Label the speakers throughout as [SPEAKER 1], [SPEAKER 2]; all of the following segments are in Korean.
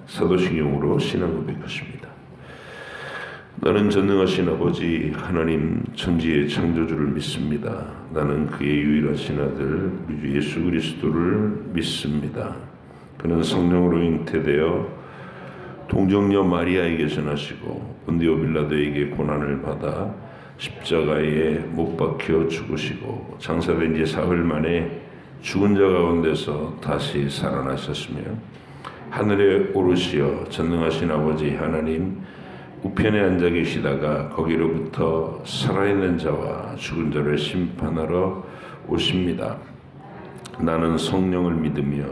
[SPEAKER 1] 사도신경으로 신앙 고백하십니다. 나는 전능하신 아버지 하나님 천지의 창조주를 믿습니다. 나는 그의 유일하신 아들 우리 주 예수 그리스도를 믿습니다. 그는 성령으로 잉태되어 동정녀 마리아에게서 나시고 본디오 빌라도에게 고난을 받아 십자가에 못 박혀 죽으시고 장사된 지 사흘 만에 죽은 자 가운데서 다시 살아나셨으며 하늘에 오르시어 전능하신 아버지 하나님 우편에 앉아 계시다가 거기로부터 살아있는 자와 죽은 자를 심판하러 오십니다. 나는 성령을 믿으며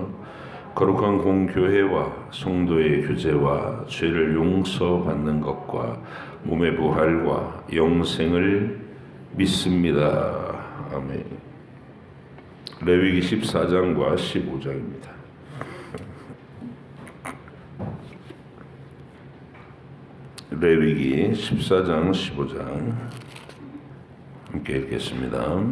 [SPEAKER 1] 거룩한 공교회와 성도의 교제와 죄를 용서받는 것과 몸의 부활과 영생을 믿습니다. 아멘. 레위기 14장과 15장입니다. 레위기 14장 15장 함께 읽겠습니다.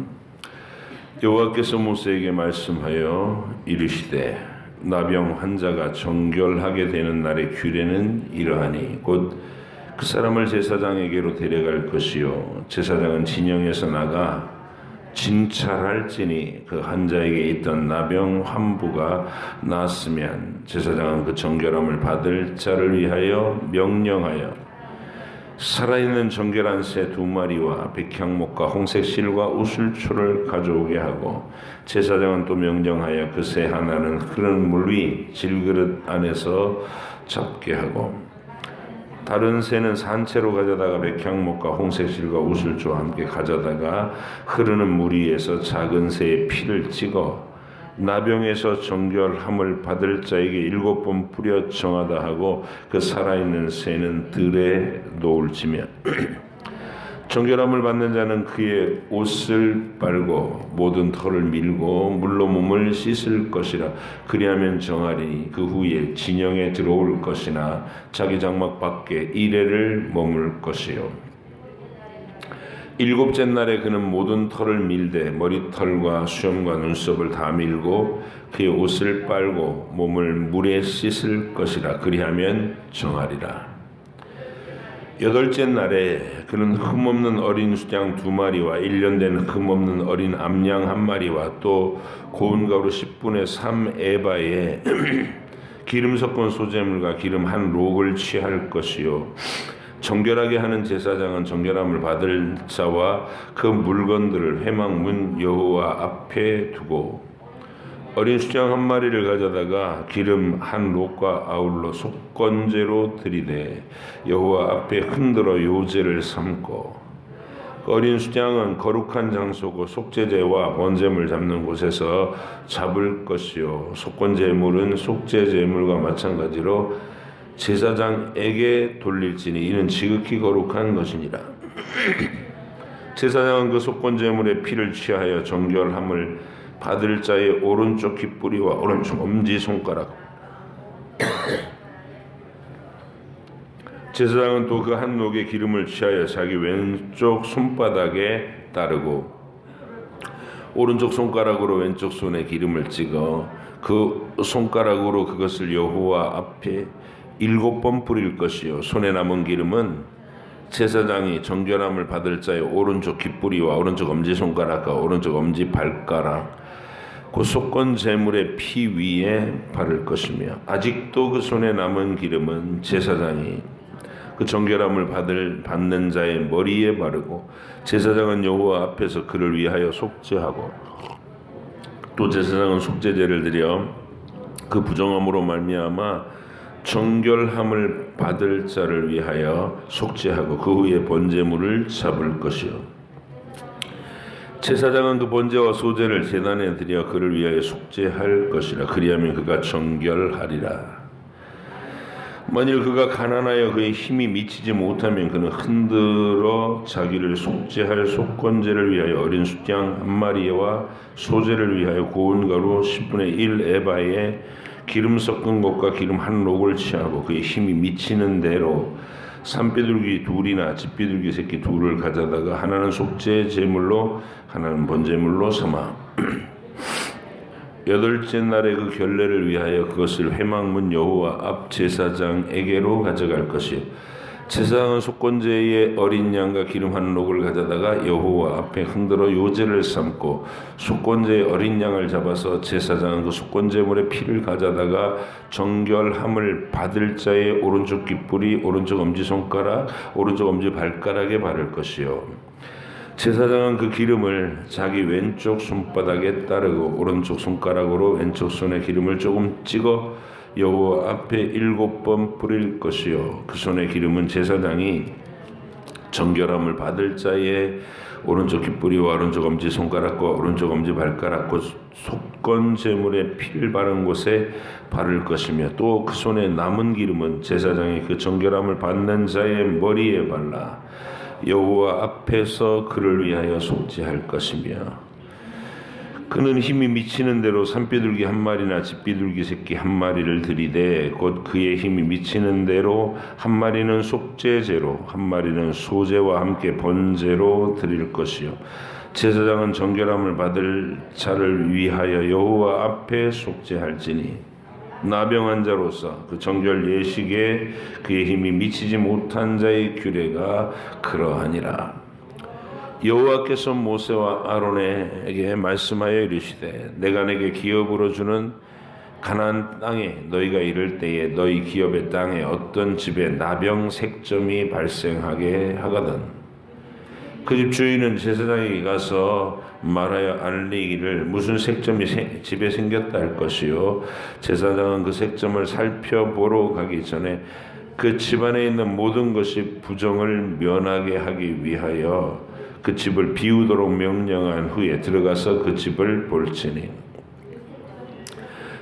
[SPEAKER 1] 여호와께서 모세에게 말씀하여 이르시되 나병 환자가 정결하게 되는 날의 규례는 이러하니 곧 그 사람을 제사장에게로 데려갈 것이요 제사장은 진영에서 나가 진찰할지니 그 환자에게 있던 나병 환부가 나았으면 제사장은 그 정결함을 받을 자를 위하여 명령하여 살아있는 정결한 새 2마리와 백향목과 홍색 실과 우슬초를 가져오게 하고 제사장은 또 명령하여 그 새 하나는 흐르는 물 위 질그릇 안에서 잡게 하고 다른 새는 산채로 가져다가 백향목과 홍색 실과 우슬초와 함께 가져다가 흐르는 물 위에서 작은 새의 피를 찍어 나병에서 정결함을 받을 자에게 7번 뿌려 정하다 하고 그 살아있는 새는 들에 놓을지며 정결함을 받는 자는 그의 옷을 빨고 모든 털을 밀고 물로 몸을 씻을 것이라. 그리하면 정하리니 그 후에 진영에 들어올 것이나 자기 장막 밖에 이레를 머물 것이요 7째 날에 그는 모든 털을 밀되 머리털과 수염과 눈썹을 다 밀고 그의 옷을 빨고 몸을 물에 씻을 것이라. 그리하면 정하리라. 8째 날에 그는 흠없는 어린 수양 2마리와 1년 된 흠없는 어린 암양 1마리와 또 고운 가루 10분의 3 에바에 기름 섞은 소재물과 기름 1록을 취할 것이요 정결하게 하는 제사장은 정결함을 받을 자와 그 물건들을 회막문 여호와 앞에 두고 어린 수양 1마리를 가져다가 기름 1록과 아울러 속건제로 들이대 여호와 앞에 흔들어 요제를 삼고 어린 수양은 거룩한 장소고 속죄제와 번제물 잡는 곳에서 잡을 것이요 속건제물은 속죄제물과 마찬가지로 제사장에게 돌릴지니 이는 지극히 거룩한 것이니라. 제사장은 그 속건제물의 피를 취하여 정결함을 받을 자의 오른쪽 귓뿌리와 오른쪽 엄지손가락 제사장은 또 그 1록의 기름을 취하여 자기 왼쪽 손바닥에 따르고 오른쪽 손가락으로 왼쪽 손에 기름을 찍어 그 손가락으로 그것을 여호와 앞에 7번 뿌릴 것이요 손에 남은 기름은 제사장이 정결함을 받을 자의 오른쪽 귓뿌리와 오른쪽 엄지손가락과 오른쪽 엄지발가락 그 속건 제물의 피 위에 바를 것이며 아직도 그 손에 남은 기름은 제사장이 그 정결함을 받는 자의 머리에 바르고 제사장은 여호와 앞에서 그를 위하여 속죄하고 또 제사장은 속죄제를 드려 그 부정함으로 말미암아 정결함을 받을 자를 위하여 속죄하고 그 후에 번제물을 잡을 것이요 제사장은 그 번제와 소제를 제단에 드려 그를 위하여 속죄할 것이라. 그리하면 그가 정결하리라. 만일 그가 가난하여 그의 힘이 미치지 못하면 그는 흔들어 자기를 속죄할 속건제를 위하여 어린 숫양 1마리와 소제를 위하여 고운 가루 10분의 1 에바에 기름 섞은 것과 기름 1록을 취하고 그의 힘이 미치는 대로 산비둘기 2이나 집비둘기 새끼 2를 가져다가 하나는 속죄 제물로 하나는 번제물로 삼아 8째 날에 그 결례를 위하여 그것을 회막문 여호와 앞 제사장에게로 가져갈 것이요 제사장은 속건제의 어린 양과 기름 한 록을 가져다가 여호와 앞에 흔들어 요제를 삼고 속건제의 어린 양을 잡아서 제사장은 그 속건제물의 피를 가져다가 정결함을 받을 자의 오른쪽 깃뿌리, 오른쪽 엄지손가락, 오른쪽 엄지발가락에 바를 것이요 제사장은 그 기름을 자기 왼쪽 손바닥에 따르고 오른쪽 손가락으로 왼쪽 손에 기름을 조금 찍어 여호와 앞에 7번 뿌릴 것이요 그 손의 기름은 제사장이 정결함을 받을 자의 오른쪽 깃뿌리와 오른쪽 엄지손가락과 오른쪽 엄지발가락과 속건 제물에 피를 바른 곳에 바를 것이며 또 그 손에 남은 기름은 제사장이 그 정결함을 받는 자의 머리에 발라 여호와 앞에서 그를 위하여 속죄할 것이며 그는 힘이 미치는 대로 산비둘기 한 마리나 집비둘기 새끼 한 마리를 들이되 곧 그의 힘이 미치는 대로 한 마리는 속죄제로 한 마리는 소제와 함께 번제로 드릴 것이요 제사장은 정결함을 받을 자를 위하여 여호와 앞에 속죄할지니 나병한 자로서 그 정결 예식에 그의 힘이 미치지 못한 자의 규례가 그러하니라. 여호와께서 모세와 아론에게 말씀하여 이르시되 내가 내게 기업으로 주는 가나안 땅에 너희가 이를 때에 너희 기업의 땅에 어떤 집에 나병 색점이 발생하게 하거든 그 집 주인은 제사장에게 가서 말하여 알리기를 무슨 색점이 집에 생겼다 할 것이요 제사장은 그 색점을 살펴보러 가기 전에 그 집안에 있는 모든 것이 부정을 면하게 하기 위하여 그 집을 비우도록 명령한 후에 들어가서 그 집을 볼지니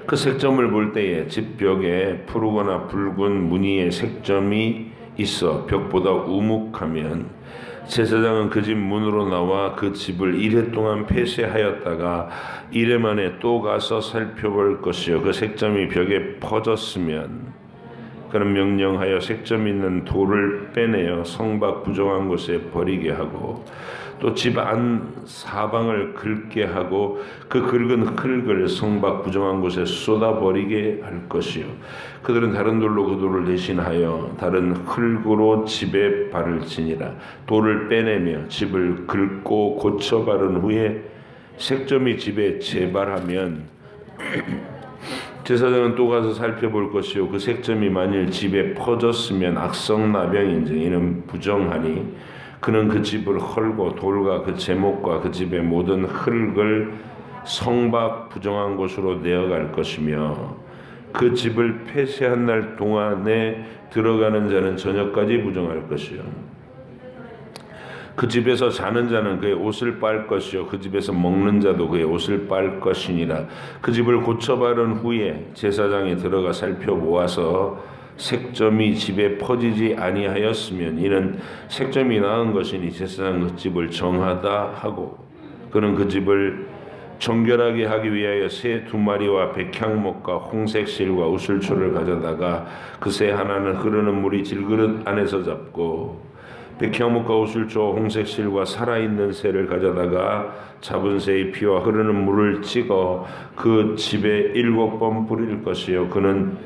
[SPEAKER 1] 그 색점을 볼 때에 집 벽에 푸르거나 붉은 무늬의 색점이 있어 벽보다 우묵하면 제사장은 그 집 문으로 나와 그 집을 이레 동안 폐쇄하였다가 이레 만에 또 가서 살펴볼 것이요 그 색점이 벽에 퍼졌으면 그는 명령하여 색점 있는 돌을 빼내어 성 밖 부정한 곳에 버리게 하고 또 집 안 사방을 긁게 하고 그 긁은 흙을 성 밖 부정한 곳에 쏟아버리게 할 것이요 그들은 다른 돌로 그 돌을 대신하여 다른 흙으로 집에 바를지니라 돌을 빼내며 집을 긁고 고쳐 바른 후에 색점이 집에 재발하면 제사장은 또 가서 살펴볼 것이요 그 색점이 만일 집에 퍼졌으면 악성나병인지 이는 부정하니 그는 그 집을 헐고 돌과 그 제목과 그 집의 모든 흙을 성밖 부정한 곳으로 내어갈 것이며 그 집을 폐쇄한 날 동안에 들어가는 자는 저녁까지 부정할 것이요 그 집에서 자는 자는 그의 옷을 빨 것이요 그 집에서 먹는 자도 그의 옷을 빨 것이니라 그 집을 고쳐 바른 후에 제사장이 들어가 살펴보아서 색점이 집에 퍼지지 아니하였으면 이는 색점이 나은 것이니 제사장 그 집을 정하다 하고 그는 그 집을 정결하게 하기 위하여 새 2마리와 백향목과 홍색 실과 우슬초를 가져다가 그 새 하나는 흐르는 물이 질그릇 안에서 잡고 백향목과 우슬초 홍색 실과 살아있는 새를 가져다가 잡은 새의 피와 흐르는 물을 찍어 그 집에 7번 뿌릴 것이요 그는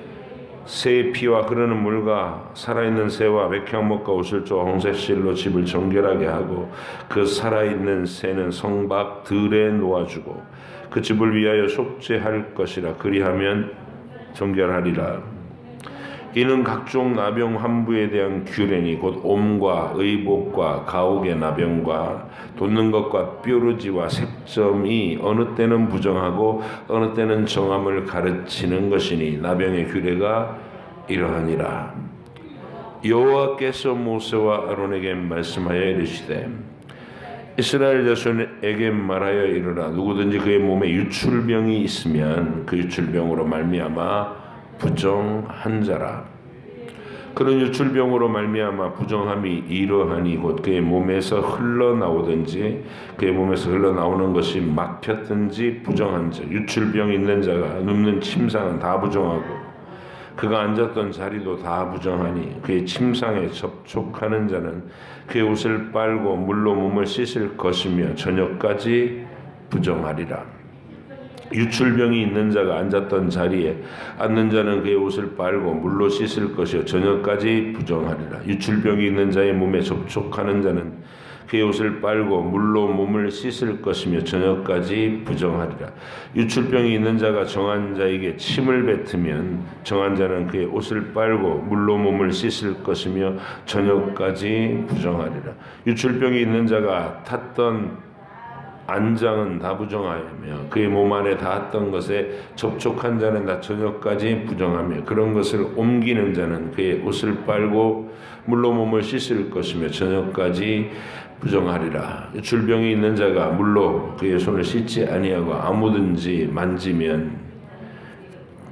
[SPEAKER 1] 새의 피와 흐르는 물과 살아있는 새와 백향목과 우슬초와 홍색 실로 집을 정결하게 하고 그 살아있는 새는 성 밖 들에 놓아주고 그 집을 위하여 속죄할 것이라 그리하면 정결하리라. 이는 각종 나병 환부에 대한 규례니 곧 옴과 의복과 가옥의 나병과 돋는 것과 뾰루지와 색점이 어느 때는 부정하고 어느 때는 정함을 가르치는 것이니 나병의 규례가 이러하니라. 여호와께서 모세와 아론에게 말씀하여 이르시되 이스라엘 자손에게 말하여 이르라 누구든지 그의 몸에 유출병이 있으면 그 유출병으로 말미암아 부정한 자라. 그런 유출병으로 말미암아 부정함이 이러하니 곧 그의 몸에서 흘러나오든지 그의 몸에서 흘러나오는 것이 막혔든지 부정한 자. 유출병 있는 자가 눕는 침상은 다 부정하고 그가 앉았던 자리도 다 부정하니 그의 침상에 접촉하는 자는 그의 옷을 빨고 물로 몸을 씻을 것이며 저녁까지 부정하리라. 유출병이 있는 자가 앉았던 자리에 앉는 자는 그의 옷을 빨고 물로 씻을 것이요 저녁까지 부정하리라. 유출병이 있는 자의 몸에 접촉하는 자는 그의 옷을 빨고 물로 몸을 씻을 것이며 저녁까지 부정하리라. 유출병이 있는 자가 정한 자에게 침을 뱉으면 정한 자는 그의 옷을 빨고 물로 몸을 씻을 것이며 저녁까지 부정하리라. 유출병이 있는 자가 탔던 안장은 다 부정하며 그의 몸 안에 닿았던 것에 접촉한 자는 다 저녁까지 부정하며 그런 것을 옮기는 자는 그의 옷을 빨고 물로 몸을 씻을 것이며 저녁까지 부정하리라. 유출병이 있는 자가 물로 그의 손을 씻지 아니하고 아무든지 만지면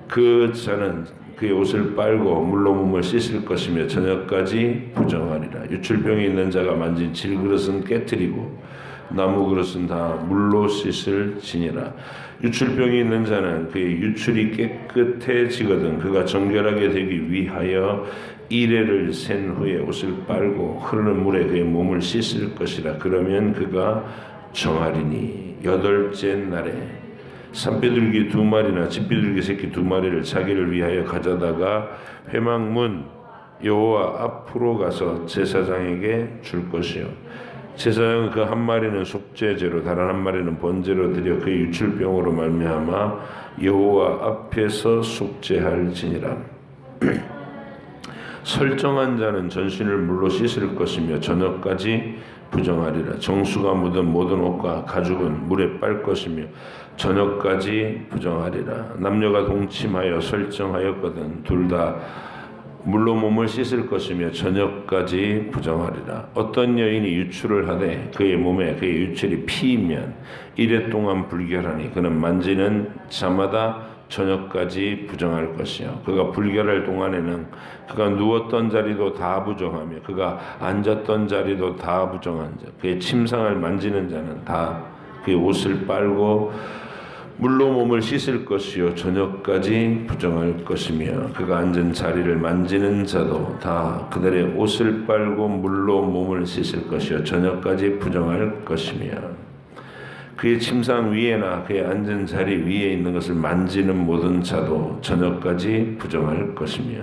[SPEAKER 1] 그 자는 그의 옷을 빨고 물로 몸을 씻을 것이며 저녁까지 부정하리라. 유출병이 있는 자가 만진 질그릇은 깨뜨리고 나무 그릇은 다 물로 씻을지니라. 유출병이 있는 자는 그의 유출이 깨끗해지거든 그가 정결하게 되기 위하여 이레를 센 후에 옷을 빨고 흐르는 물에 그의 몸을 씻을 것이라. 그러면 그가 정하리니. 여덟째 날에 산비둘기 2마리나 집비둘기 새끼 2마리를 자기를 위하여 가져다가 회막문 여호와 앞으로 가서 제사장에게 줄 것이요 제사장은 그 한 마리는 속죄제로 다른 한 마리는 번제로 드려 그의 유출병으로 말미암아 여호와 앞에서 속죄할지니라. 설정한 자는 전신을 물로 씻을 것이며 저녁까지 부정하리라. 정수가 묻은 모든 옷과 가죽은 물에 빨 것이며 저녁까지 부정하리라. 남녀가 동침하여 설정하였거든 둘 다 물로 몸을 씻을 것이며 저녁까지 부정하리라. 어떤 여인이 유출을 하되 그의 몸에 그의 유출이 피이면 이레 동안 불결하니 그는 만지는 자마다 저녁까지 부정할 것이요 그가 불결할 동안에는 그가 누웠던 자리도 다 부정하며 그가 앉았던 자리도 다 부정한 자 그의 침상을 만지는 자는 다 그의 옷을 빨고 물로 몸을 씻을 것이요 저녁까지 부정할 것이며 그가 앉은 자리를 만지는 자도 다 그들의 옷을 빨고 물로 몸을 씻을 것이요 저녁까지 부정할 것이며 그의 침상 위에나 그의 앉은 자리 위에 있는 것을 만지는 모든 자도 저녁까지 부정할 것이며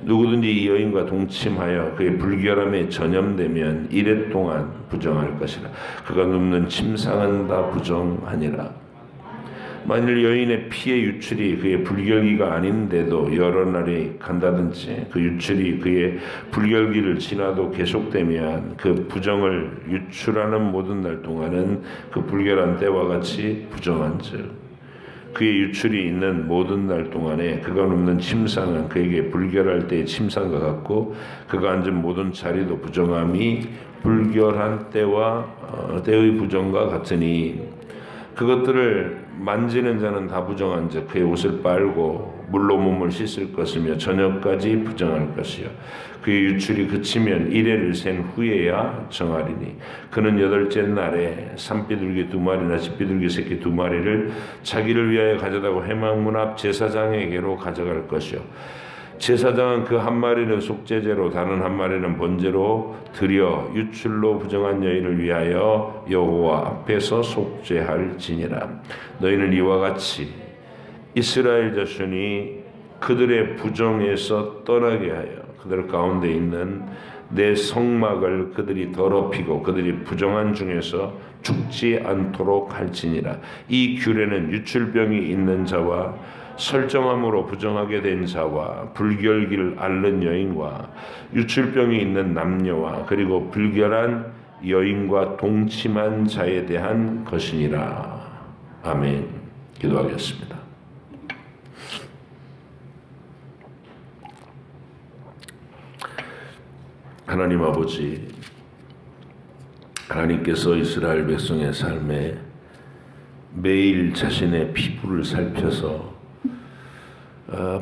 [SPEAKER 1] 누구든지 이 여인과 동침하여 그의 불결함에 전염되면 이레 동안 부정할 것이라. 그가 눕는 침상은 다 부정하니라. 만일 여인의 피의 유출이 그의 불결기가 아닌데도 여러 날이 간다든지 그 유출이 그의 불결기를 지나도 계속되면 그 부정을 유출하는 모든 날 동안은 그 불결한 때와 같이 부정한즉 그의 유출이 있는 모든 날 동안에 그가 눕는 침상은 그에게 불결할 때의 침상과 같고 그가 앉은 모든 자리도 부정함이 불결한 때의 부정과 같으니 그것들을 만지는 자는 다 부정한 즉 그의 옷을 빨고 물로 몸을 씻을 것이며 저녁까지 부정할 것이요 그의 유출이 그치면 이레를 센 후에야 정하리니 그는 여덟째 날에 산비둘기 2마리나 집비둘기 새끼 2마리를 자기를 위하여 가져다가 회막문 앞 제사장에게로 가져갈 것이요 제사장은 그 한 마리는 속죄제로 다른 한 마리는 번제로 드려 유출로 부정한 여인을 위하여 여호와 앞에서 속죄할지니라. 너희는 이와 같이 이스라엘 자손이 그들의 부정에서 떠나게 하여 그들 가운데 있는 내 성막을 그들이 더럽히고 그들이 부정한 중에서 죽지 않도록 할지니라. 이 규례는 유출병이 있는 자와 설정함으로 부정하게 된 자와 불결기를 앓는 여인과 유출병이 있는 남녀와 그리고 불결한 여인과 동침한 자에 대한 것이니라. 아멘. 기도하겠습니다. 하나님 아버지, 하나님께서 이스라엘 백성의 삶에 매일 자신의 피부를 살펴서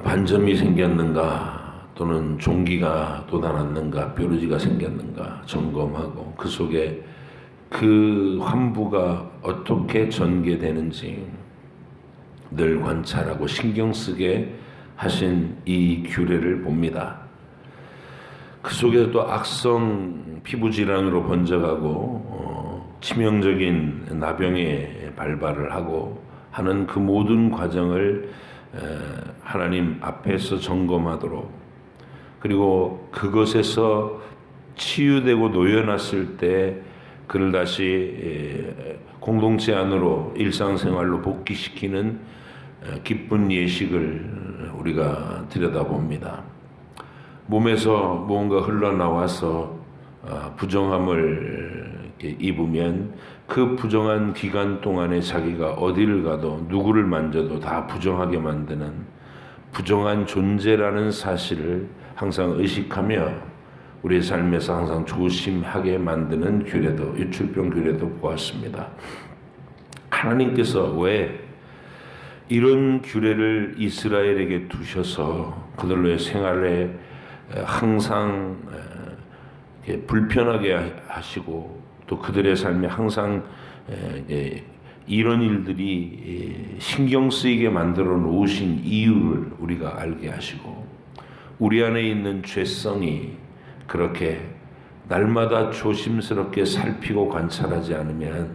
[SPEAKER 1] 반점이 생겼는가 또는 종기가 돋아났는가 뾰루지가 생겼는가 점검하고 그 속에 그 환부가 어떻게 전개되는지 늘 관찰하고 신경 쓰게 하신 이 규례를 봅니다. 그 속에서 또 악성 피부질환으로 번져가고 치명적인 나병에 발발을 하고 하는 그 모든 과정을 하나님 앞에서 점검하도록, 그리고 그것에서 치유되고 놓여놨을 때 그를 다시 공동체 안으로 일상생활로 복귀시키는 기쁜 예식을 우리가 들여다봅니다. 몸에서 무언가 흘러나와서 부정함을 입으면 그 부정한 기간 동안에 자기가 어디를 가도 누구를 만져도 다 부정하게 만드는 부정한 존재라는 사실을 항상 의식하며 우리의 삶에서 항상 조심하게 만드는 규례도, 유출병 규례도 보았습니다. 하나님께서 왜 이런 규례를 이스라엘에게 두셔서 그들로의 생활에 항상 불편하게 하시고 또 그들의 삶에 항상 이런 일들이 신경 쓰이게 만들어 놓으신 이유를 우리가 알게 하시고, 우리 안에 있는 죄성이 그렇게 날마다 조심스럽게 살피고 관찰하지 않으면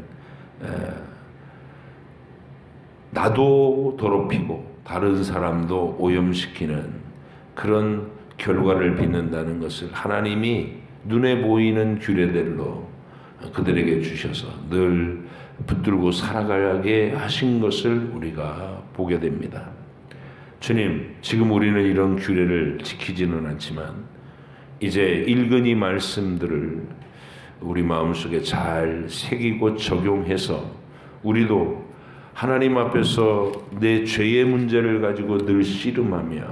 [SPEAKER 1] 나도 더럽히고 다른 사람도 오염시키는 그런 결과를 빚는다는 것을 하나님이 눈에 보이는 규례대로 그들에게 주셔서 늘 붙들고 살아가게 하신 것을 우리가 보게 됩니다. 주님, 지금 우리는 이런 규례를 지키지는 않지만 이제 읽은 이 말씀들을 우리 마음속에 잘 새기고 적용해서 우리도 하나님 앞에서 내 죄의 문제를 가지고 늘 씨름하며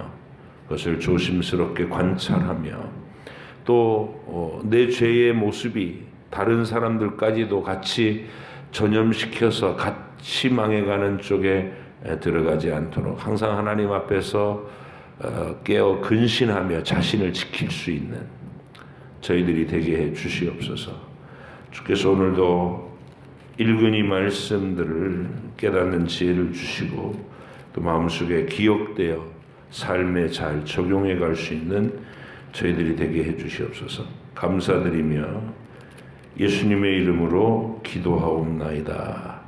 [SPEAKER 1] 그것을 조심스럽게 관찰하며 또 내 죄의 모습이 다른 사람들까지도 같이 전염시켜서 같이 망해가는 쪽에 들어가지 않도록 항상 하나님 앞에서 깨어 근신하며 자신을 지킬 수 있는 저희들이 되게 해 주시옵소서. 주께서 오늘도 읽은 이 말씀들을 깨닫는 지혜를 주시고 또 마음속에 기억되어 삶에 잘 적용해 갈 수 있는 저희들이 되게 해 주시옵소서. 감사드리며 예수님의 이름으로 기도하옵나이다.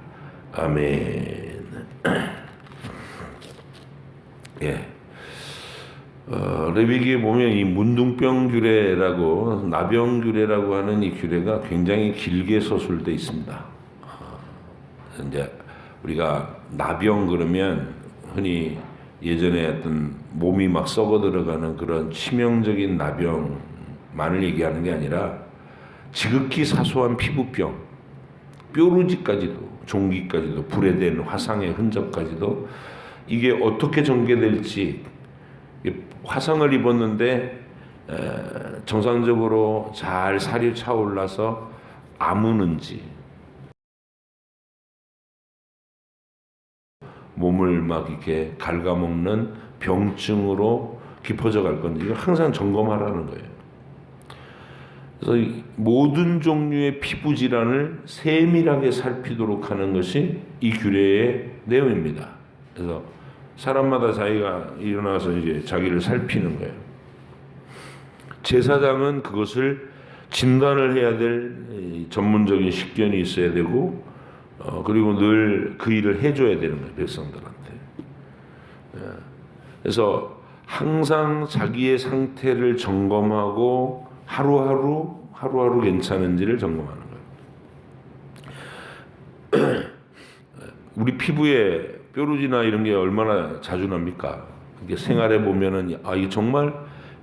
[SPEAKER 1] 아멘. 예. 레위기에 보면 이 문둥병 규례라고 나병 규례라고 하는 이 규례가 굉장히 길게 서술되어 있습니다. 이제 우리가 나병 그러면 흔히 예전에 어떤 몸이 막 썩어 들어가는 그런 치명적인 나병만을 얘기하는 게 아니라 지극히 사소한 피부병, 뾰루지까지도, 종기까지도, 불에 댄 화상의 흔적까지도 이게 어떻게 전개될지, 화상을 입었는데 정상적으로 잘 살이 차올라서 아무는지, 몸을 막 이렇게 갉아먹는 병증으로 깊어져 갈 건데 이걸 항상 점검하라는 거예요. 그래서 모든 종류의 피부 질환을 세밀하게 살피도록 하는 것이 이 규례의 내용입니다. 그래서 사람마다 자기가 일어나서 이제 자기를 살피는 거예요. 제사장은 그것을 진단을 해야 될 전문적인 식견이 있어야 되고, 그리고 늘 그 일을 해줘야 되는 거예요, 백성들한테. 그래서 항상 자기의 상태를 점검하고 하루하루 괜찮은지를 점검하는 거예요. 우리 피부에 뾰루지나 이런 게 얼마나 자주 납니까? 이게 생활해 보면은 이게 정말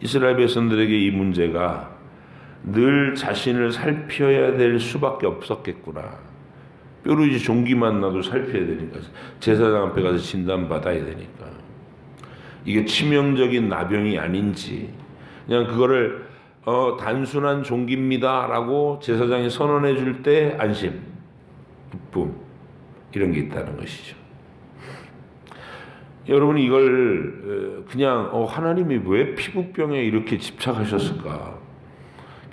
[SPEAKER 1] 이스라엘 백성들에게 이 문제가 늘 자신을 살펴야 될 수밖에 없었겠구나. 뾰루지 종기만 나도 살펴야 되니까 제사장 앞에 가서 진단 받아야 되니까 이게 치명적인 나병이 아닌지 그냥 그거를 단순한 종기입니다라고 제사장이 선언해 줄 때 안심, 기쁨 이런 게 있다는 것이죠. 여러분 이걸 그냥 하나님이 왜 피부병에 이렇게 집착하셨을까?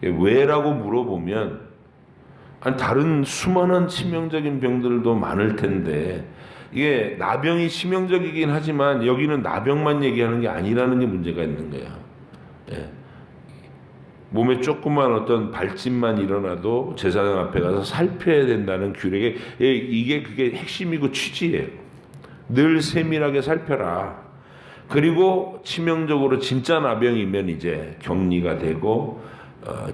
[SPEAKER 1] 왜라고 물어보면 다른 수많은 치명적인 병들도 많을 텐데 이게 나병이 치명적이긴 하지만 여기는 나병만 얘기하는 게 아니라는 게 문제가 있는 거야. 예. 몸에 조그만 어떤 발진만 일어나도 제사장 앞에 가서 살펴야 된다는 규례에 이게 그게 핵심이고 취지예요. 늘 세밀하게 살펴라. 그리고 치명적으로 진짜 나병이면 이제 격리가 되고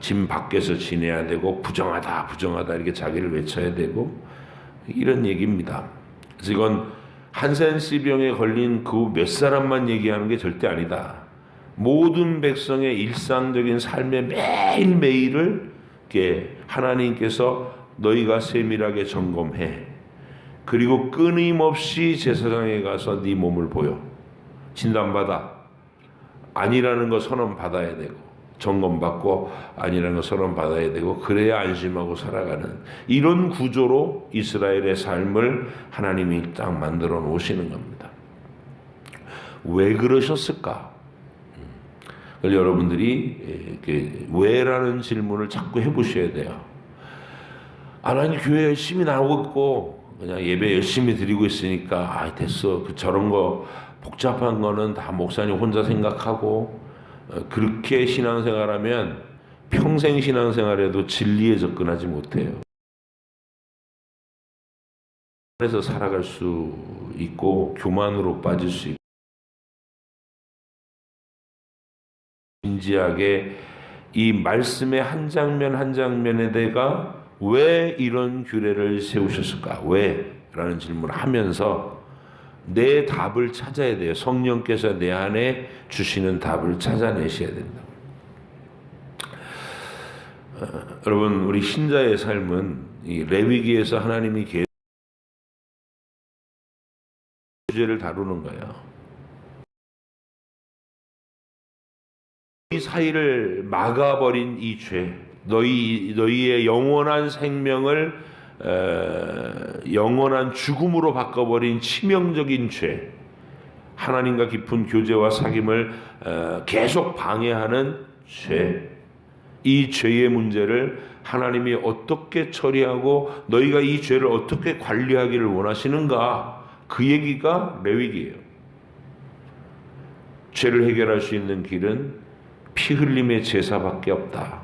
[SPEAKER 1] 집 밖에서 지내야 되고 부정하다 부정하다 이렇게 자기를 외쳐야 되고 이런 얘기입니다. 그래서 이건 한센시병에 걸린 그 몇 사람만 얘기하는 게 절대 아니다. 모든 백성의 일상적인 삶의 매일매일을 이렇게 하나님께서 너희가 세밀하게 점검해. 그리고 끊임없이 제사장에 가서 네 몸을 보여. 진단받아. 아니라는 거 선언받아야 되고 점검받고 아니라는 거 선언받아야 되고 그래야 안심하고 살아가는 이런 구조로 이스라엘의 삶을 하나님이 딱 만들어 놓으시는 겁니다. 왜 그러셨을까? 여러분들이 왜라는 질문을 자꾸 해보셔야 돼요. 나는 교회 열심히 나오고 있고 그냥 예배 열심히 드리고 있으니까 됐어. 저런 거 복잡한 거는 다 목사님 혼자 생각하고 그렇게 신앙생활하면 평생 신앙생활에도 진리에 접근하지 못해요. 그래서 살아갈 수 있고 교만으로 빠질 수 있고 진지하게 이 말씀의 한 장면 한 장면에 대가 왜 이런 규례를 세우셨을까? 왜? 라는 질문을 하면서 내 답을 찾아야 돼요. 성령께서 내 안에 주시는 답을 찾아내셔야 된다. 여러분 우리 신자의 삶은 이 레위기에서 하나님이 주제를 다루는 거예요. 이 사이를 막아버린 이 죄, 너희의 영원한 생명을 영원한 죽음으로 바꿔버린 치명적인 죄, 하나님과 깊은 교제와 사귐을 계속 방해하는 죄, 이 죄의 문제를 하나님이 어떻게 처리하고 너희가 이 죄를 어떻게 관리하기를 원하시는가, 그 얘기가 레위기예요. 죄를 해결할 수 있는 길은 피 흘림의 제사밖에 없다.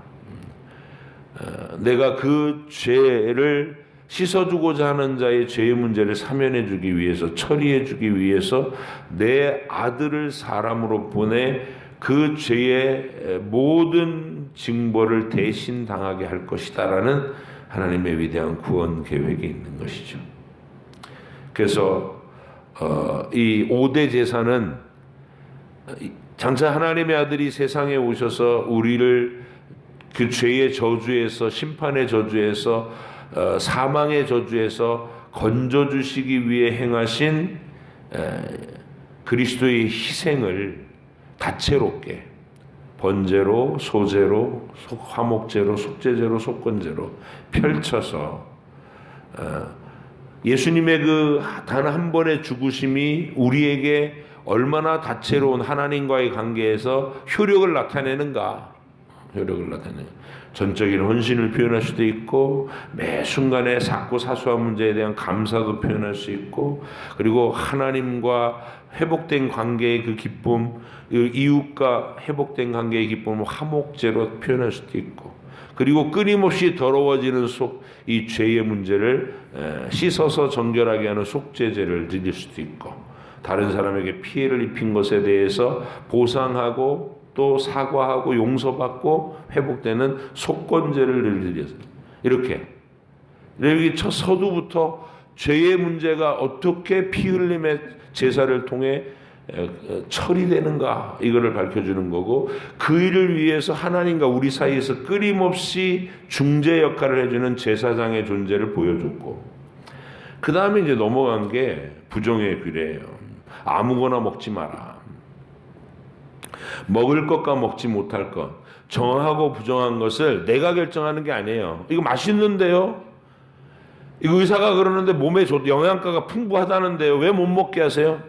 [SPEAKER 1] 내가 그 죄를 씻어주고자 하는 자의 죄의 문제를 사면해주기 위해서, 처리해주기 위해서 내 아들을 사람으로 보내 그 죄의 모든 징벌을 대신 당하게 할 것이다라는 하나님의 위대한 구원 계획이 있는 것이죠. 그래서 이 5대 제사는 장차 하나님의 아들이 세상에 오셔서 우리를 그 죄의 저주에서, 심판의 저주에서, 사망의 저주에서 건져주시기 위해 행하신 그리스도의 희생을 다채롭게 번제로, 소제로, 화목제로, 속죄제로, 속건제로 펼쳐서 예수님의 그 단 한 번의 죽으심이 우리에게 얼마나 다채로운 하나님과의 관계에서 효력을 나타내는가. 효력을 나타내요. 전적인 헌신을 표현할 수도 있고 매 순간에 작고 사소한 문제에 대한 감사도 표현할 수 있고, 그리고 하나님과 회복된 관계의 그 기쁨, 이웃과 회복된 관계의 기쁨을 화목제로 표현할 수도 있고, 그리고 끊임없이 더러워지는 이 죄의 문제를 씻어서 정결하게 하는 속죄제를 드릴 수도 있고, 다른 사람에게 피해를 입힌 것에 대해서 보상하고 또 사과하고 용서받고 회복되는 속건제를 드려서 이렇게 여기 첫 서두부터 죄의 문제가 어떻게 피 흘림의 제사를 통해 처리되는가, 이거를 밝혀주는 거고, 그 일을 위해서 하나님과 우리 사이에서 끊임없이 중재 역할을 해주는 제사장의 존재를 보여줬고, 그 다음에 이제 넘어간 게 부정의 규례예요. 아무거나 먹지 마라. 먹을 것과 먹지 못할 것, 정하고 부정한 것을 내가 결정하는 게 아니에요. 이거 맛있는데요? 이거 의사가 그러는데 몸에 영양가가 풍부하다는데요. 왜 못 먹게 하세요?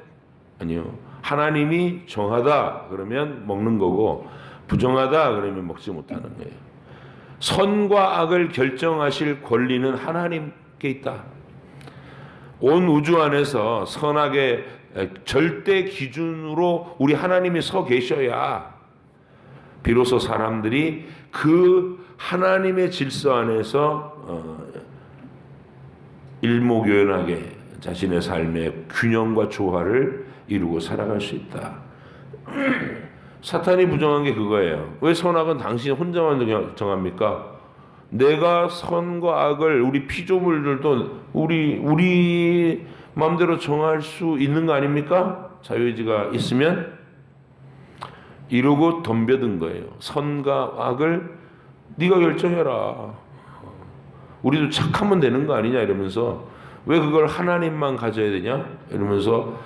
[SPEAKER 1] 아니요. 하나님이 정하다 그러면 먹는 거고, 부정하다 그러면 먹지 못하는 거예요. 선과 악을 결정하실 권리는 하나님께 있다. 온 우주 안에서 선악의 절대 기준으로 우리 하나님이 서 계셔야 비로소 사람들이 그 하나님의 질서 안에서 일목요연하게 자신의 삶의 균형과 조화를 이루고 살아갈 수 있다. 사탄이 부정한 게 그거예요. 왜 선악은 당신 혼자만 정합니까? 내가 선과 악을 우리 피조물들도 우리 마음대로 정할 수 있는 거 아닙니까? 자유의지가 있으면 이러고 덤벼든 거예요. 선과 악을 네가 결정해라. 우리도 착하면 되는 거 아니냐 이러면서 왜 그걸 하나님만 가져야 되냐 이러면서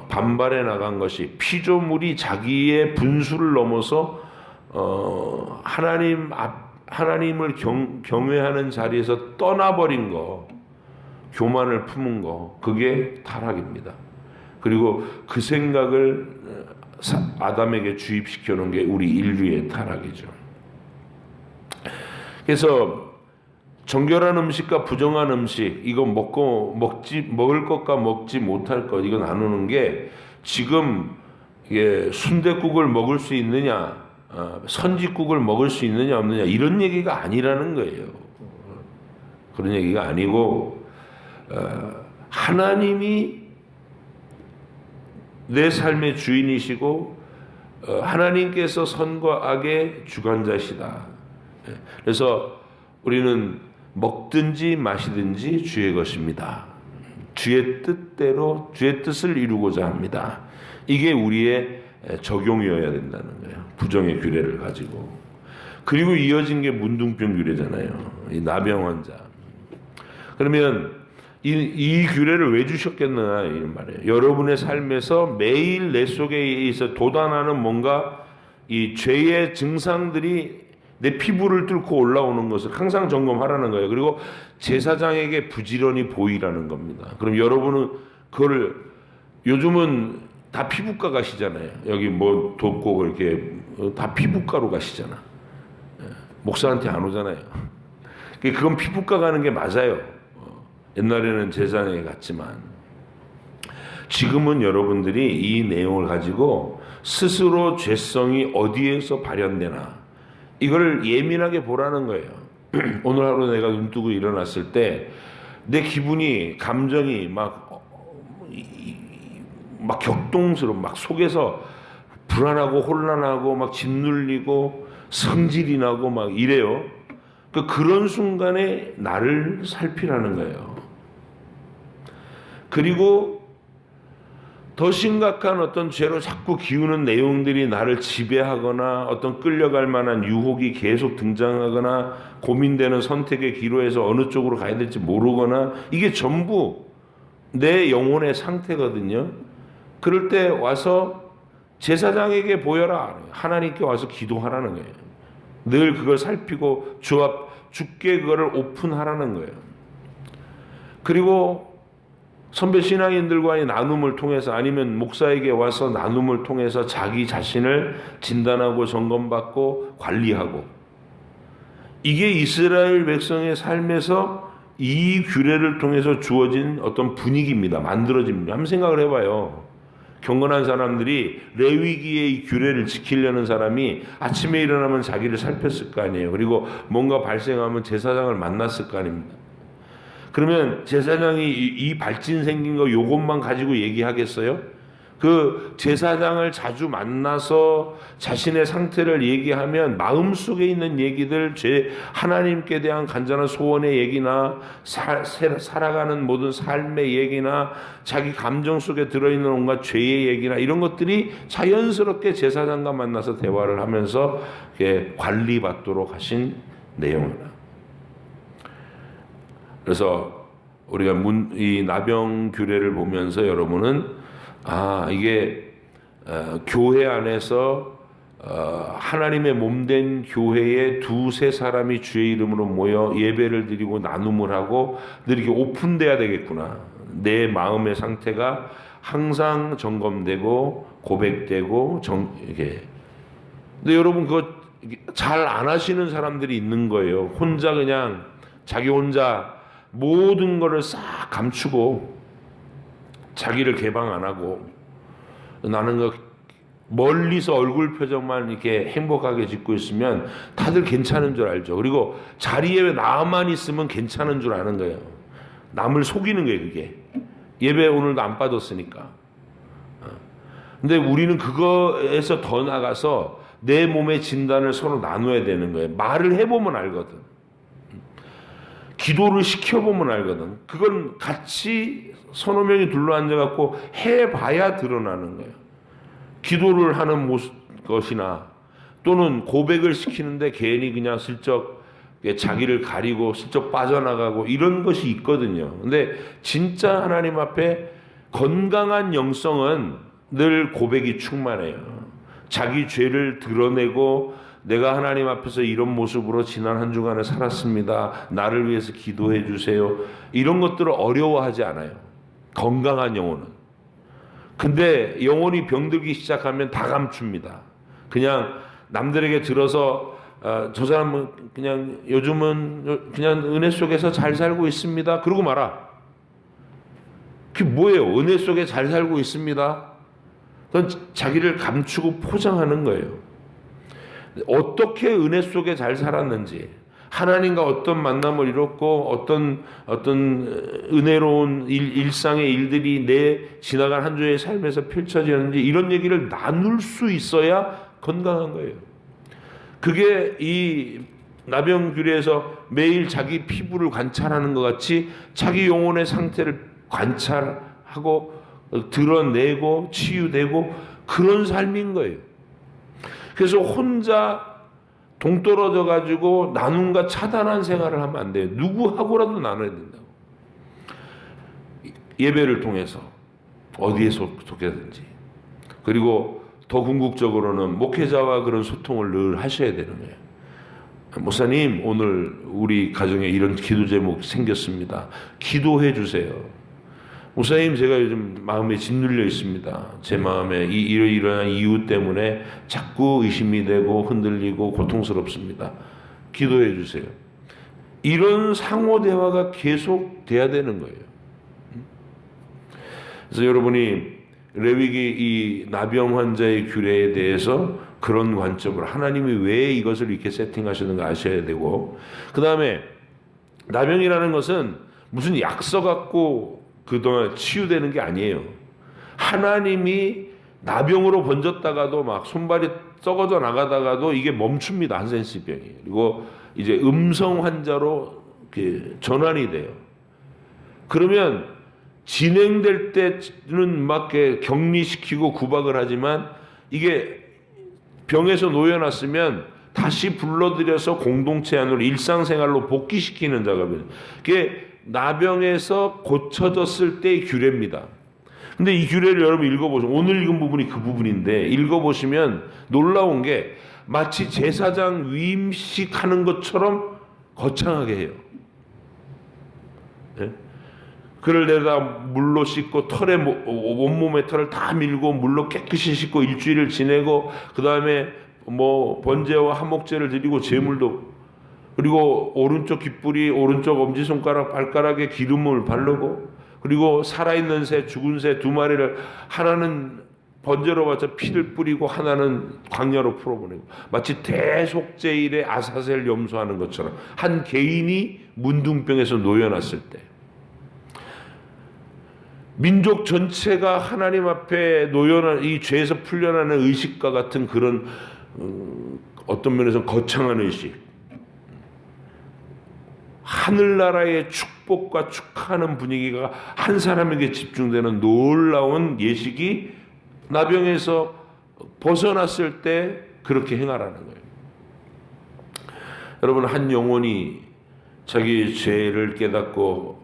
[SPEAKER 1] 반발해 나간 것이 피조물이 자기의 분수를 넘어서 하나님을 경외하는 자리에서 떠나버린 거, 교만을 품은 거, 그게 타락입니다. 그리고 그 생각을 아담에게 주입시켜 놓은 게 우리 인류의 타락이죠. 그래서 정결한 음식과 부정한 음식, 이거 먹을 것과 먹지 못할 것, 이거 나누는 게 지금 순댓국을 먹을 수 있느냐, 선짓국을 먹을 수 있느냐 없느냐 이런 얘기가 아니라는 거예요. 그런 얘기가 아니고 하나님이 내 삶의 주인이시고 하나님께서 선과 악의 주관자시다. 그래서 우리는 먹든지 마시든지 주의 것입니다. 주의 뜻대로 주의 뜻을 이루고자 합니다. 이게 우리의 적용이어야 된다는 거예요. 부정의 규례를 가지고. 그리고 이어진 게 문둥병 규례잖아요. 이 나병 환자. 그러면 이 규례를 왜 주셨겠느냐 이런 말이에요. 여러분의 삶에서 매일 내 속에 있어 돋아나는 뭔가 이 죄의 증상들이 내 피부를 뚫고 올라오는 것을 항상 점검하라는 거예요. 그리고 제사장에게 부지런히 보이라는 겁니다. 그럼 여러분은 그걸 요즘은 다 피부과 가시잖아요. 여기 뭐 돕고 이렇게 다 피부과로 가시잖아. 목사한테 안 오잖아요. 그건 피부과 가는 게 맞아요. 옛날에는 제사장에 갔지만 지금은 여러분들이 이 내용을 가지고 스스로 죄성이 어디에서 발현되나 이걸 예민하게 보라는 거예요. 오늘 하루 내가 눈 뜨고 일어났을 때 내 기분이 감정이 막 격동스러워 막 속에서 불안하고 혼란하고 막 짓눌리고 성질이 나고 막 이래요. 그런 순간에 나를 살피라는 거예요. 그리고 더 심각한 어떤 죄로 자꾸 기우는 내용들이 나를 지배하거나 어떤 끌려갈 만한 유혹이 계속 등장하거나 고민되는 선택의 기로에서 어느 쪽으로 가야 될지 모르거나 이게 전부 내 영혼의 상태거든요. 그럴 때 와서 제사장에게 보여라. 하나님께 와서 기도하라는 거예요. 늘 그걸 살피고 주께 그거를 오픈하라는 거예요. 그리고 선배 신앙인들과의 나눔을 통해서 아니면 목사에게 와서 나눔을 통해서 자기 자신을 진단하고 점검받고 관리하고 이게 이스라엘 백성의 삶에서 이 규례를 통해서 주어진 어떤 분위기입니다. 만들어집니다. 한번 생각을 해봐요. 경건한 사람들이 레위기의 이 규례를 지키려는 사람이 아침에 일어나면 자기를 살폈을 거 아니에요. 그리고 뭔가 발생하면 제사장을 만났을 거 아닙니까? 그러면 제사장이 이 발진 생긴 거 요것만 가지고 얘기하겠어요? 그 제사장을 자주 만나서 자신의 상태를 얘기하면 마음속에 있는 얘기들, 하나님께 대한 간절한 소원의 얘기나 살아가는 모든 삶의 얘기나 자기 감정 속에 들어있는 온갖 죄의 얘기나 이런 것들이 자연스럽게 제사장과 만나서 대화를 하면서 관리받도록 하신 내용이다. 그래서 우리가 이 나병 규례를 보면서 여러분은 이게 교회 안에서 하나님의 몸된 교회에 두세 사람이 주의 이름으로 모여 예배를 드리고 나눔을 하고 늘 이렇게 오픈돼야 되겠구나. 내 마음의 상태가 항상 점검되고 고백되고 이렇게. 근데 여러분 그거 잘 안 하시는 사람들이 있는 거예요. 혼자 그냥 자기 혼자 모든 것을 싹 감추고 자기를 개방 안 하고 나는 그 멀리서 얼굴 표정만 이렇게 행복하게 짓고 있으면 다들 괜찮은 줄 알죠. 그리고 자리에 나만 있으면 괜찮은 줄 아는 거예요. 남을 속이는 거예요, 그게. 예배 오늘도 안 빠졌으니까. 근데 우리는 그거에서 더 나가서 내 몸의 진단을 서로 나눠야 되는 거예요. 말을 해보면 알거든. 기도를 시켜보면 알거든. 그건 같이 서너 명이 둘러앉아갖고 해봐야 드러나는 거예요. 기도를 하는 것이나 또는 고백을 시키는데 괜히 그냥 슬쩍 자기를 가리고 슬쩍 빠져나가고 이런 것이 있거든요. 근데 진짜 하나님 앞에 건강한 영성은 늘 고백이 충만해요. 자기 죄를 드러내고 내가 하나님 앞에서 이런 모습으로 지난 한 주간을 살았습니다. 나를 위해서 기도해 주세요. 이런 것들을 어려워하지 않아요. 건강한 영혼은. 근데 영혼이 병들기 시작하면 다 감춥니다. 그냥 남들에게 들어서 저 사람은 그냥 요즘은 그냥 은혜 속에서 잘 살고 있습니다. 그러고 말아. 그게 뭐예요? 은혜 속에 잘 살고 있습니다. 그건 자기를 감추고 포장하는 거예요. 어떻게 은혜 속에 잘 살았는지, 하나님과 어떤 만남을 이뤘고 어떤 은혜로운 일상의 일들이 내 지나간 한 주의 삶에서 펼쳐지는지 이런 얘기를 나눌 수 있어야 건강한 거예요. 그게 이 나병규례에서 매일 자기 피부를 관찰하는 것 같이 자기 영혼의 상태를 관찰하고 드러내고 치유되고 그런 삶인 거예요. 그래서 혼자 동떨어져 가지고 나눔과 차단한 생활을 하면 안 돼요. 누구하고라도 나눠야 된다고. 예배를 통해서 어디에 속해든지. 그리고 더 궁극적으로는 목회자와 그런 소통을 늘 하셔야 되는 거예요. 목사님, 오늘 우리 가정에 이런 기도 제목 생겼습니다. 기도해 주세요. 목사님, 제가 요즘 마음에 짓눌려 있습니다. 제 마음에 이러한 이유 때문에 자꾸 의심이 되고 흔들리고 고통스럽습니다. 기도해 주세요. 이런 상호 대화가 계속 돼야 되는 거예요. 그래서 여러분이 레위기 이 나병 환자의 규례에 대해서 그런 관점으로 하나님이 왜 이것을 이렇게 세팅하셨는가 아셔야 되고, 그 다음에 나병이라는 것은 무슨 약 써갖고 그동안 치유되는 게 아니에요. 하나님이 나병으로 번졌다가도 막 손발이 썩어져 나가다가도 이게 멈춥니다. 한센스병이. 그리고 이제 음성 환자로 전환이 돼요. 그러면 진행될 때는 막 격리시키고 구박을 하지만 이게 병에서 놓여놨으면 다시 불러들여서 공동체 안으로 일상생활로 복귀시키는 작업이에요. 그게 나병에서 고쳐졌을 때의 규례입니다. 근데 이 규례를 여러분 읽어보시면, 오늘 읽은 부분이 그 부분인데 읽어보시면 놀라운 게 마치 제사장 위임식 하는 것처럼 거창하게 해요. 네? 그를 내다 물로 씻고 털에 온몸의 털을 다 밀고 물로 깨끗이 씻고 일주일을 지내고 그 다음에 뭐 번제와 화목제를 드리고 제물도, 그리고 오른쪽 귓불이 오른쪽 엄지손가락 발가락에 기름을 바르고, 그리고 살아있는 새 죽은 새 두 마리를 하나는 번제로 바쳐 피를 뿌리고 하나는 광야로 풀어보내고, 마치 대속제일에 아사셀 염소하는 것처럼 한 개인이 문둥병에서 놓여놨을 때 민족 전체가 하나님 앞에 놓여난 이 죄에서 풀려나는 의식과 같은 그런 어떤 면에서 거창한 의식, 하늘나라의 축복과 축하하는 분위기가 한 사람에게 집중되는 놀라운 예식이 나병에서 벗어났을 때 그렇게 행하라는 거예요. 여러분, 한 영혼이 자기 죄를 깨닫고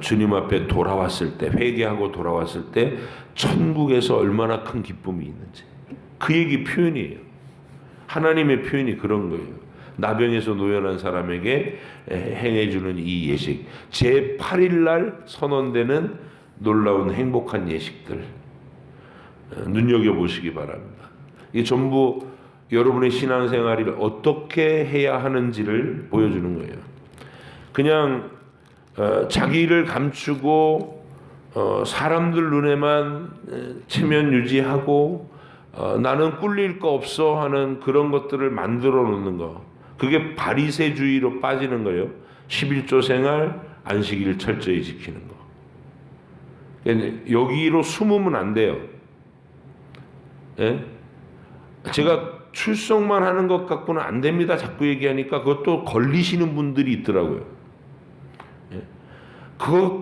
[SPEAKER 1] 주님 앞에 돌아왔을 때, 회개하고 돌아왔을 때 천국에서 얼마나 큰 기쁨이 있는지, 그 얘기 표현이에요. 하나님의 표현이 그런 거예요. 나병에서 놓여난 사람에게 행해주는 이 예식, 제8일 선언되는 놀라운 행복한 예식들 눈여겨보시기 바랍니다. 이게 전부 여러분의 신앙생활을 어떻게 해야 하는지를 보여주는 거예요. 그냥 자기를 감추고 사람들 눈에만 체면 유지하고 나는 꿀릴 거 없어 하는 그런 것들을 만들어 놓는 거, 그게 바리새주의로 빠지는 거예요. 11조 생활, 안식일 철저히 지키는 거. 여기로 숨으면 안 돼요. 예? 제가 출석만 하는 것 갖고는 안 됩니다. 자꾸 얘기하니까 그것도 걸리시는 분들이 있더라고요. 예?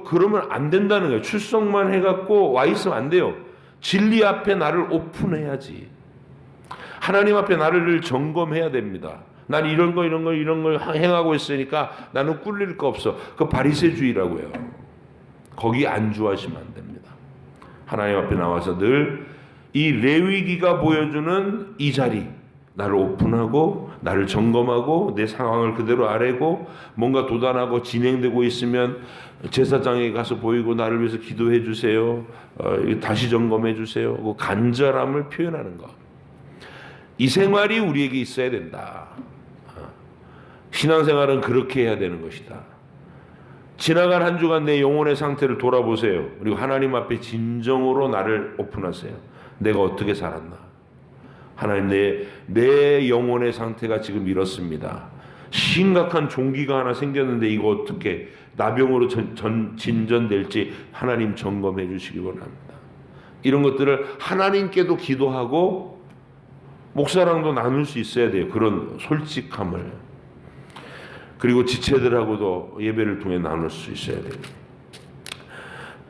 [SPEAKER 1] 그러면 안 된다는 거예요. 출석만 해갖고 와 있으면 안 돼요. 진리 앞에 나를 오픈해야지. 하나님 앞에 나를 늘 점검해야 됩니다. 난 이런 걸 행하고 있으니까 나는 꿀릴 거 없어. 그 바리새주의라고요. 거기 안주하시면 안 됩니다. 하나님 앞에 나와서 늘 이 레위기가 보여주는 이 자리, 나를 오픈하고 나를 점검하고 내 상황을 그대로 아뢰고 뭔가 도단하고 진행되고 있으면 제사장에 가서 보이고 나를 위해서 기도해 주세요. 다시 점검해 주세요. 그 간절함을 표현하는 것. 이 생활이 우리에게 있어야 된다. 신앙생활은 그렇게 해야 되는 것이다. 지나간 한 주간 내 영혼의 상태를 돌아보세요. 그리고 하나님 앞에 진정으로 나를 오픈하세요. 내가 어떻게 살았나? 하나님, 내 영혼의 상태가 지금 이렇습니다. 심각한 종기가 하나 생겼는데 이거 어떻게 나병으로 진전될지 하나님 점검해 주시기 원합니다. 이런 것들을 하나님께도 기도하고 목사랑도 나눌 수 있어야 돼요. 그런 솔직함을. 그리고 지체들하고도 예배를 통해 나눌 수 있어야 돼요.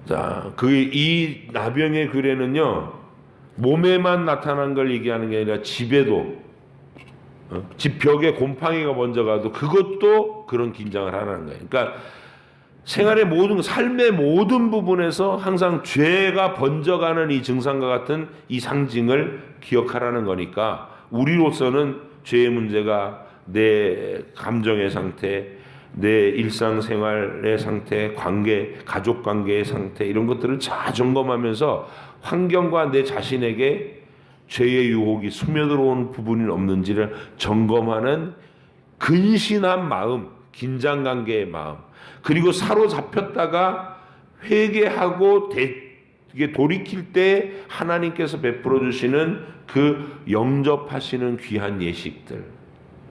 [SPEAKER 1] 자, 이 나병의 규례는요, 몸에만 나타난 걸 얘기하는 게 아니라 집에도, 집 벽에 곰팡이가 먼저 가도 그것도 그런 긴장을 하라는 거예요. 그러니까 생활의 삶의 모든 부분에서 항상 죄가 번져가는 이 증상과 같은 이 상징을 기억하라는 거니까 우리로서는 죄의 문제가 내 감정의 상태, 내 일상생활의 상태, 가족 관계의 상태 이런 것들을 잘 점검하면서 환경과 내 자신에게 죄의 유혹이 스며들어온 부분이 없는지를 점검하는 근신한 마음, 긴장관계의 마음, 그리고 사로잡혔다가 회개하고 돌이킬 때 하나님께서 베풀어 주시는 그 영접하시는 귀한 예식들.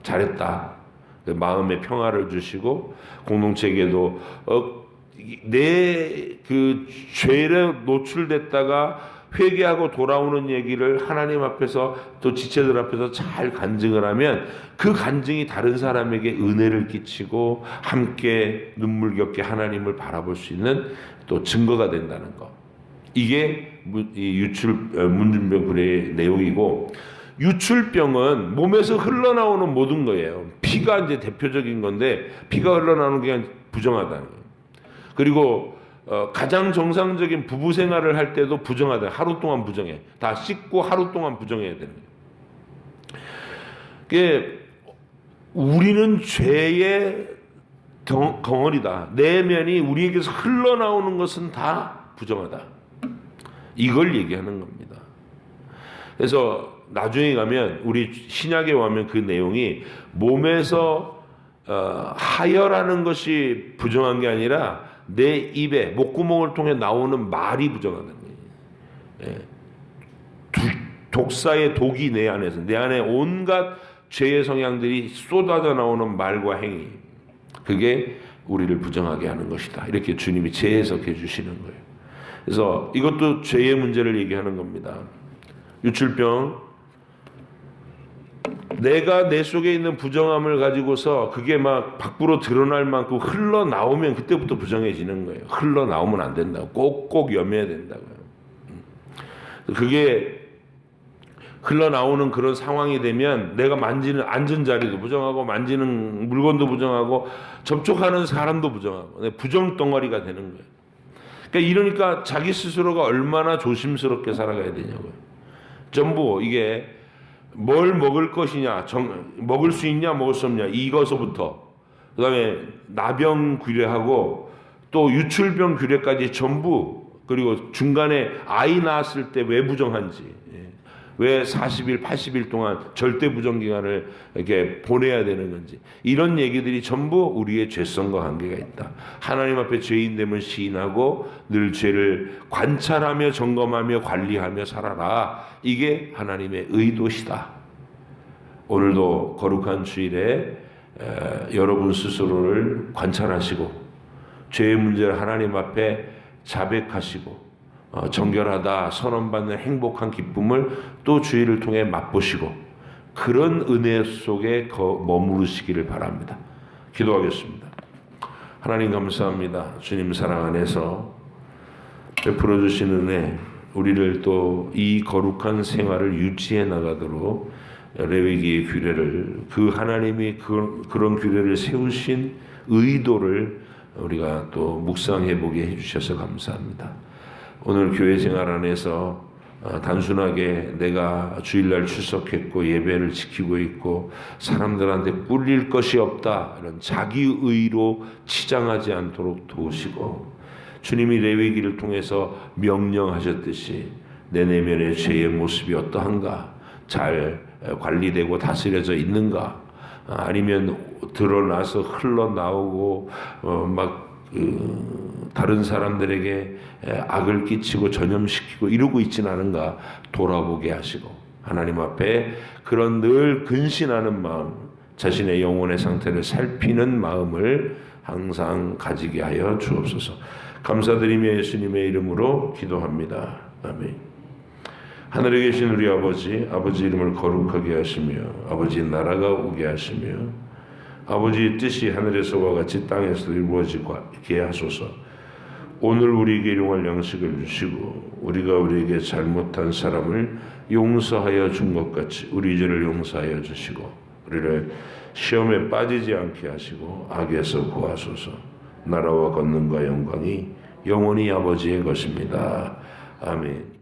[SPEAKER 1] 잘했다. 마음의 평화를 주시고 공동체에게도 내 그 죄에 노출됐다가 회개하고 돌아오는 얘기를 하나님 앞에서 또 지체들 앞에서 잘 간증을 하면 그 간증이 다른 사람에게 은혜를 끼치고 함께 눈물겹게 하나님을 바라볼 수 있는 또 증거가 된다는 것. 이게 문준병 규례의 내용이고, 유출병은 몸에서 흘러나오는 모든 거예요. 피가 이제 대표적인 건데 피가 흘러나오는 게 부정하다는 거예요. 그리고 가장 정상적인 부부 생활을 할 때도 부정하다. 하루 동안 부정해. 다 씻고 하루 동안 부정해야 되는 거예요. 그게 우리는 죄의 덩어리다. 내면이 우리에게서 흘러나오는 것은 다 부정하다. 이걸 얘기하는 겁니다. 그래서 나중에 가면 우리 신약에 가면 그 내용이 몸에서 하혈하는 것이 부정한 게 아니라 내 입에 목구멍을 통해 나오는 말이 부정하는 거예요. 독사의 독이 내 안에서 내 안에 온갖 죄의 성향들이 쏟아져 나오는 말과 행위, 그게 우리를 부정하게 하는 것이다. 이렇게 주님이 재해석해 주시는 거예요. 그래서 이것도 죄의 문제를 얘기하는 겁니다. 유출병, 내가 내 속에 있는 부정함을 가지고서 그게 막 밖으로 드러날 만큼 흘러나오면 그때부터 부정해지는 거예요. 흘러나오면 안 된다고. 꼭꼭 염해야 된다고요. 그게 흘러나오는 그런 상황이 되면 내가 만지는 앉은 자리도 부정하고 만지는 물건도 부정하고 접촉하는 사람도 부정하고 부정덩어리가 되는 거예요. 그러니까 이러니까 자기 스스로가 얼마나 조심스럽게 살아가야 되냐고요. 전부 이게 뭘 먹을 것이냐, 먹을 수 있냐, 먹을 수 없냐, 이거서부터 그 다음에 나병 규례하고 또 유출병 규례까지 전부, 그리고 중간에 아이 낳았을 때 왜 부정한지, 왜 40일, 80일 동안 절대 부정 기간을 이렇게 보내야 되는 건지, 이런 얘기들이 전부 우리의 죄성과 관계가 있다. 하나님 앞에 죄인됨을 시인하고 늘 죄를 관찰하며 점검하며 관리하며 살아라. 이게 하나님의 의도시다. 오늘도 거룩한 주일에 여러분 스스로를 관찰하시고 죄의 문제를 하나님 앞에 자백하시고 정결하다 선언받는 행복한 기쁨을 또 주의를 통해 맛보시고 그런 은혜 속에 머무르시기를 바랍니다. 기도하겠습니다. 하나님 감사합니다. 주님 사랑 안에서 베풀어 주신 은혜, 우리를 또 이 거룩한 생활을 유지해 나가도록 레위기의 규례를, 그 하나님이 그런 규례를 세우신 의도를 우리가 또 묵상해 보게 해주셔서 감사합니다. 오늘 교회 생활 안에서 단순하게 내가 주일날 출석했고 예배를 지키고 있고 사람들한테 꿀릴 것이 없다 이런 자기의로 치장하지 않도록 도우시고, 주님이 레위기를 통해서 명령하셨듯이 내 내면의 죄의 모습이 어떠한가, 잘 관리되고 다스려져 있는가, 아니면 드러나서 흘러나오고 다른 사람들에게 악을 끼치고 전염시키고 이러고 있지는 않은가 돌아보게 하시고, 하나님 앞에 그런 늘 근신하는 마음, 자신의 영혼의 상태를 살피는 마음을 항상 가지게 하여 주옵소서. 감사드리며 예수님의 이름으로 기도합니다. 아멘. 하늘에 계신 우리 아버지, 아버지 이름을 거룩하게 하시며 아버지 나라가 오게 하시며 아버지의 뜻이 하늘에서와 같이 땅에서도 이루어지게 하소서. 오늘 우리에게 일용할 양식을 주시고 우리가 우리에게 잘못한 사람을 용서하여 준 것 같이 우리 죄를 용서하여 주시고 우리를 시험에 빠지지 않게 하시고 악에서 구하소서. 나라와 권능과 영광이 영원히 아버지의 것입니다. 아멘.